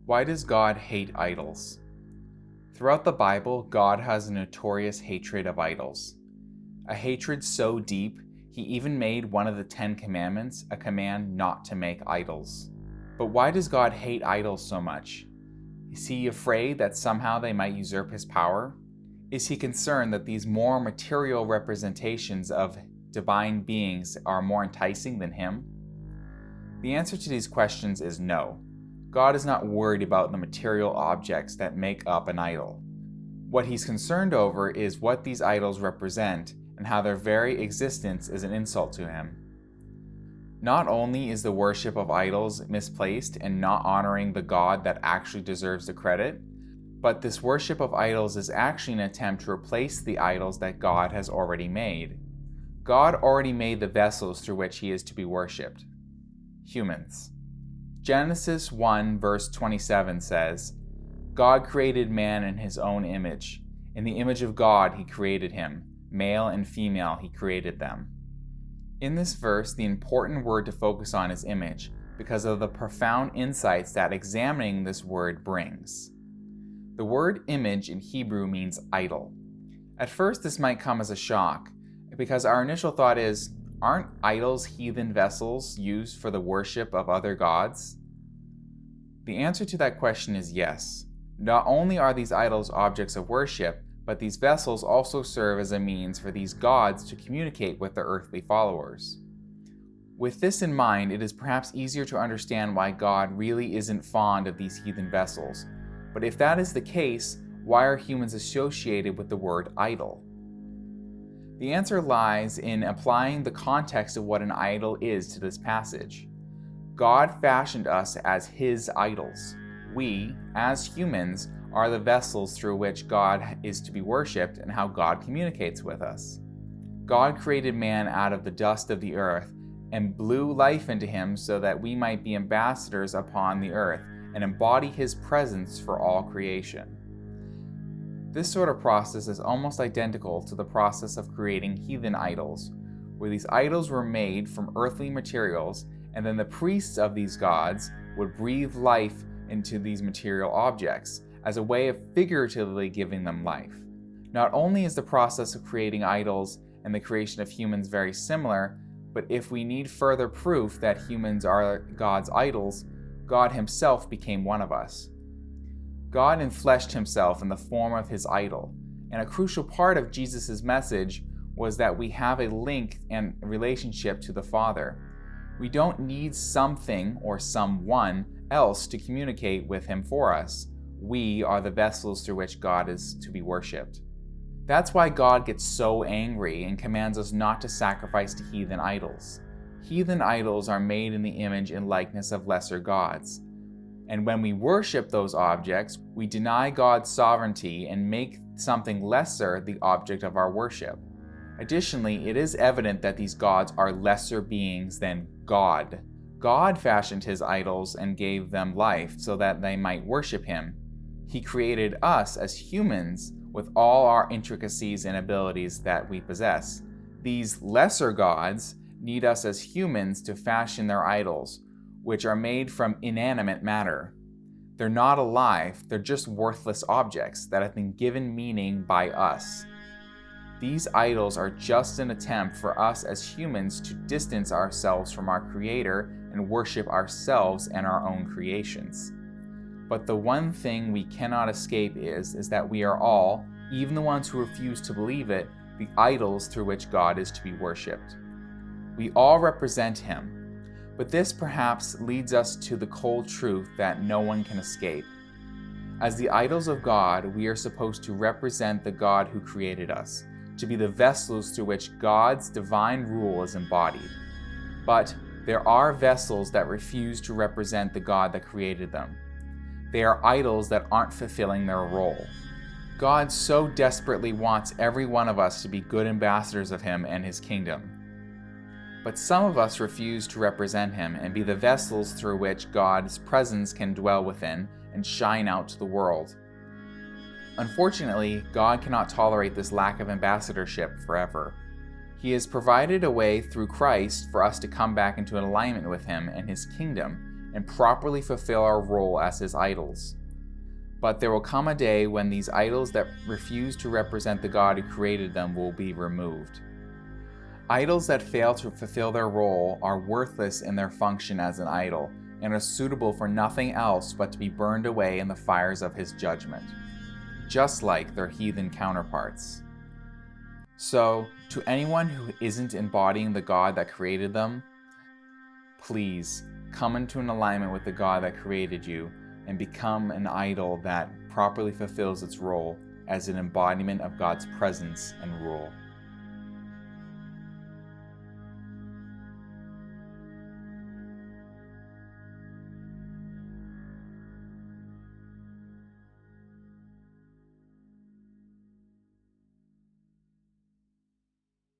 Why does God hate idols? Throughout the Bible, God has a notorious hatred of idols. A hatred so deep, he even made one of the 10 Commandments a command not to make idols. But why does God hate idols so much? Is he afraid that somehow they might usurp his power? Is he concerned that these more material representations of divine beings are more enticing than him? The answer to these questions is no. God is not worried about the material objects that make up an idol. What he's concerned over is what these idols represent and how their very existence is an insult to him. Not only is the worship of idols misplaced and not honoring the God that actually deserves the credit, but this worship of idols is actually an attempt to replace the idols that God has already made. God already made the vessels through which he is to be worshipped: humans. Genesis 1 verse 27 says, God created man in his own image. In the image of God he created him. Male and female he created them. In this verse, the important word to focus on is image, because of the profound insights that examining this word brings. The word image in Hebrew means idol. At first, this might come as a shock, because our initial thought is, aren't idols heathen vessels used for the worship of other gods? The answer to that question is yes. Not only are these idols objects of worship, but these vessels also serve as a means for these gods to communicate with their earthly followers. With this in mind, it is perhaps easier to understand why God really isn't fond of these heathen vessels. But if that is the case, why are humans associated with the word idol? The answer lies in applying the context of what an idol is to this passage. God fashioned us as his idols. We, as humans, are the vessels through which God is to be worshipped and how God communicates with us. God created man out of the dust of the earth and blew life into him so that we might be ambassadors upon the earth and embody his presence for all creation. This sort of process is almost identical to the process of creating heathen idols, where these idols were made from earthly materials, and then the priests of these gods would breathe life into these material objects as a way of figuratively giving them life. Not only is the process of creating idols and the creation of humans very similar, but if we need further proof that humans are God's idols, God himself became one of us. God enfleshed himself in the form of his idol, and a crucial part of Jesus' message was that we have a link and relationship to the Father. We don't need something or someone else to communicate with him for us. We are the vessels through which God is to be worshipped. That's why God gets so angry and commands us not to sacrifice to heathen idols. Heathen idols are made in the image and likeness of lesser gods. And when we worship those objects, we deny God's sovereignty and make something lesser the object of our worship. Additionally, it is evident that these gods are lesser beings than God. God fashioned his idols and gave them life so that they might worship him. He created us as humans with all our intricacies and abilities that we possess. These lesser gods need us as humans to fashion their idols, which are made from inanimate matter. They're not alive, they're just worthless objects that have been given meaning by us. These idols are just an attempt for us as humans to distance ourselves from our Creator and worship ourselves and our own creations. But the one thing we cannot escape is that we are all, even the ones who refuse to believe it, the idols through which God is to be worshipped. We all represent him, but this perhaps leads us to the cold truth that no one can escape. As the idols of God, we are supposed to represent the God who created us, to be the vessels through which God's divine rule is embodied. But there are vessels that refuse to represent the God that created them. They are idols that aren't fulfilling their role. God so desperately wants every one of us to be good ambassadors of him and his kingdom. But some of us refuse to represent him and be the vessels through which God's presence can dwell within and shine out to the world. Unfortunately, God cannot tolerate this lack of ambassadorship forever. He has provided a way through Christ for us to come back into alignment with him and his kingdom and properly fulfill our role as His idols. But there will come a day when these idols that refuse to represent the God who created them will be removed. Idols that fail to fulfill their role are worthless in their function as an idol, and are suitable for nothing else but to be burned away in the fires of His judgment, just like their heathen counterparts. So, to anyone who isn't embodying the God that created them, please come into an alignment with the God that created you and become an idol that properly fulfills its role as an embodiment of God's presence and rule.